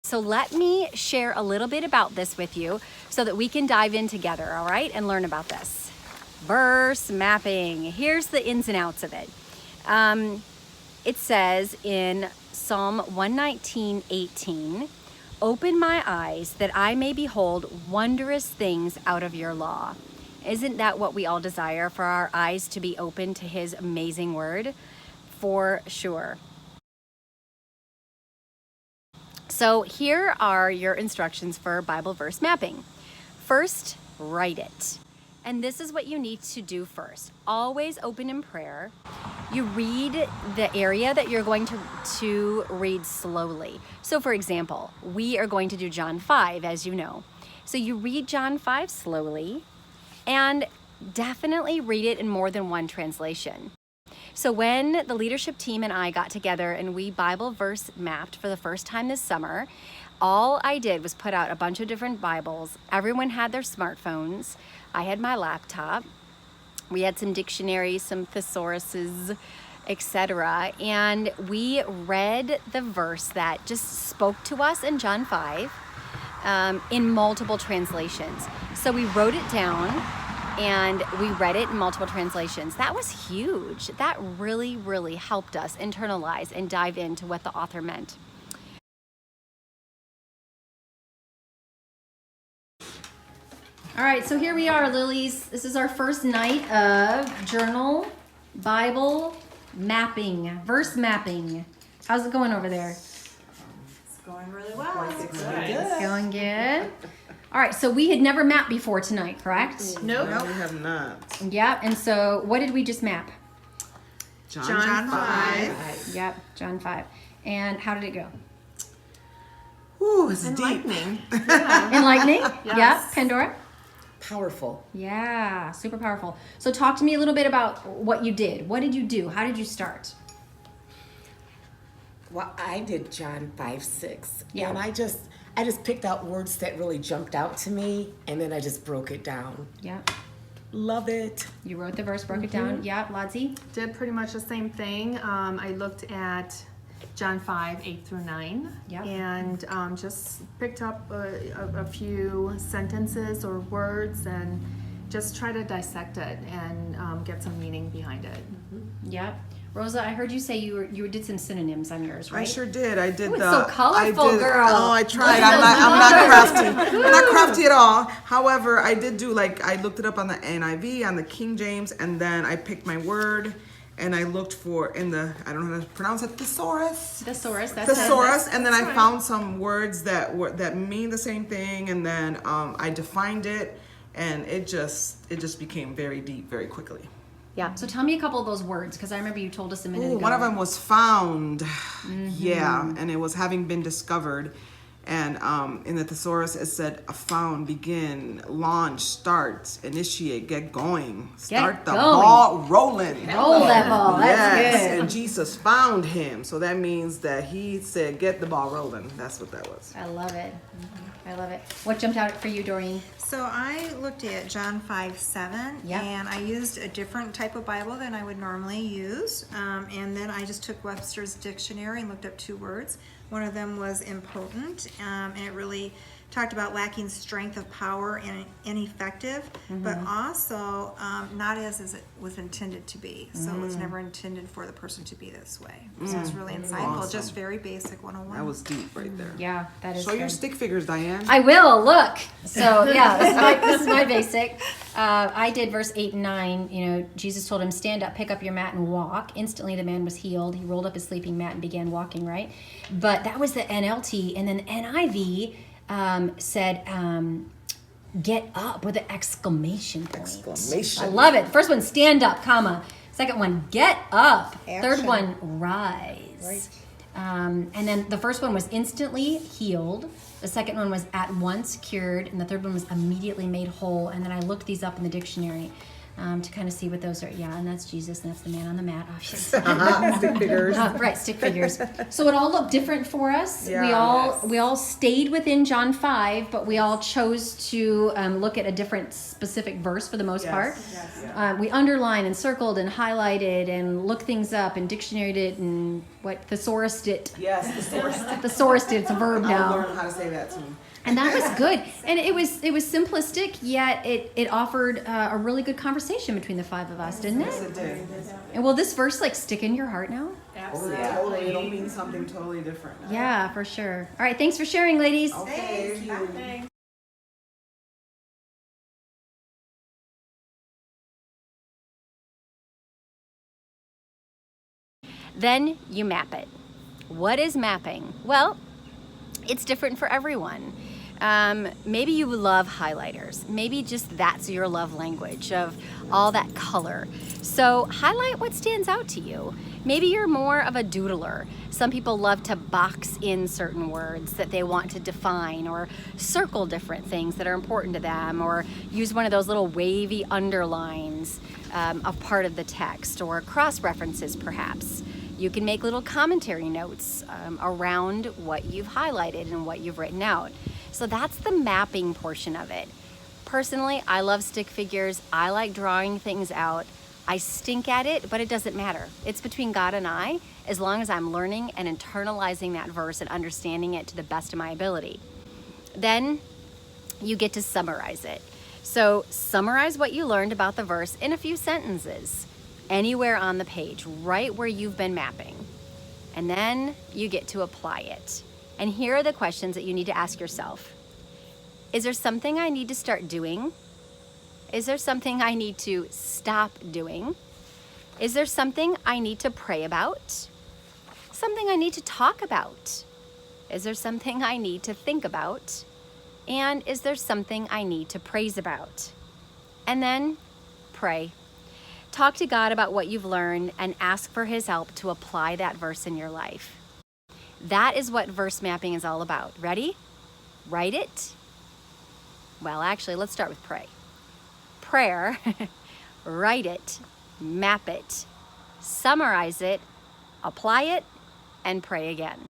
So let me share a little bit about this with you so that we can dive in together, all right, and learn about this. Verse mapping. Here's the ins and outs of it. It says in Psalm 119:18, "Open my eyes that I may behold wondrous things out of your law." Isn't that what we all desire, for our eyes to be open to his amazing word? For sure. So here are your instructions for Bible verse mapping. First, write it. And this is what you need to do first. Always open in prayer. You read the area that you're going to read slowly. So for example, we are going to do John 5, as you know. So you read John 5 slowly, and definitely read it in more than one translation. So when the leadership team and I got together and we Bible verse mapped for the first time this summer, all I did was put out a bunch of different Bibles. Everyone had their smartphones. I had my laptop. We had some dictionaries, some thesauruses, etc. And we read the verse that just spoke to us in John 5 in multiple translations. So we wrote it down and we read it in multiple translations. That was huge. That really, really helped us internalize and dive into what the author meant. All right, so here we are, Lilies. This is our first night of journal, Bible mapping, verse mapping. How's it going over there? It's going really well. It's going good. All right, so we had never mapped before tonight, correct? Nope. No, we have not. Yeah, and so what did we just map? John 5. Yep, John 5. And how did it go? Ooh, it's deep. Enlightening. Enlightening? Yes. Yeah, Pandora? Powerful. Yeah, super powerful. So talk to me a little bit about what you did. What did you do? How did you start? Well, I did John 5:6, Yeah. and I just picked out words that really jumped out to me, and then I just broke it down. Yeah. Love it. You wrote the verse, broke it down. Yeah, Lodzi? Did pretty much the same thing. I looked at John 5, 8 through 9. Yep. And just picked up a few sentences or words and just try to dissect it and get some meaning behind it. Yep. Rosa, I heard you say you did some synonyms on yours, right? I sure did. I did Ooh, it's the. so colorful, girl. Oh, I tried. I'm not crafty. I'm not crafty at all. However, I did do I looked it up on the NIV, on the King James, and then I picked my word, and I looked for I don't know how to pronounce it, thesaurus. Thesaurus. Thesaurus, and then I right. found some words that mean the same thing, and then I defined it, and it just became very deep very quickly. Yeah. So tell me a couple of those words, because I remember you told us a minute ago. One of them was found. Yeah, and it was having been discovered. And in the thesaurus, it said found, begin, launch, start, initiate, get going, start the ball rolling. Roll that ball. That's good. And Jesus found him. So that means that he said, get the ball rolling. That's what that was. I love it. I love it. What jumped out for you, Doreen? So I looked at John 5:7, Yep. and I used a different type of Bible than I would normally use. And then I just took Webster's dictionary and looked up two words. One of them was impotent, and it really talked about lacking strength of power and ineffective, but also not as it was intended to be. So it was never intended for the person to be this way. So it's really insightful, Awesome. just very basic 101. That was deep right there. Yeah, that is Show your good. stick figures, Diane. I will, look. So yeah, this is my basic. I did verse 8 and 9. You know, Jesus told him, stand up, pick up your mat and walk. Instantly the man was healed. He rolled up his sleeping mat and began walking, right? But that was the NLT. And then NIV said, get up with an exclamation point. Exclamation. I love it. First one, stand up, comma. Second one, get up. Action. Third one, rise. Right. And then the first one was instantly healed. The second one was at once cured. And the third one was immediately made whole. And then I looked these up in the dictionary. to kind of see what those are. Yeah, and that's Jesus, and that's the man on the mat, obviously. Stick figures. Right, stick figures. So it all looked different for us. Yeah, We all stayed within John 5, but we all chose to look at a different specific verse for the most part. Yes. We underlined and circled and highlighted and looked things up and dictionaried it and thesaurused it. Yes, the source. Thesaurused it, it's a verb I'll now. learn how to say that soon. And that was good. And it was simplistic, yet it offered a really good conversation between the five of us, didn't Yes, it? it did. And will this verse stick in your heart now? Oh, yeah. Totally. It'll mean something totally different. Yeah, for sure. All right, thanks for sharing, ladies. Okay. Thank you. Then you map it. What is mapping? Well, it's different for everyone. Maybe you love highlighters. Maybe just that's your love language of all that color. So highlight what stands out to you. Maybe you're more of a doodler. Some people love to box in certain words that they want to define, or circle different things that are important to them, or use one of those little wavy underlines of part of the text, or cross references perhaps. You can make little commentary notes around what you've highlighted and what you've written out. So that's the mapping portion of it. Personally, I love stick figures. I like drawing things out. I stink at it, but it doesn't matter. It's between God and I, as long as I'm learning and internalizing that verse and understanding it to the best of my ability. Then you get to summarize it. So summarize what you learned about the verse in a few sentences, anywhere on the page, right where you've been mapping. And then you get to apply it. And here are the questions that you need to ask yourself. Is there something I need to start doing? Is there something I need to stop doing? Is there something I need to pray about? Something I need to talk about? Is there something I need to think about? And is there something I need to praise about? And then pray. Talk to God about what you've learned and ask for His help to apply that verse in your life. That is what verse mapping is all about. Ready? Write it. Well, actually, let's start with pray. Prayer, write it, map it, summarize it, apply it, and pray again.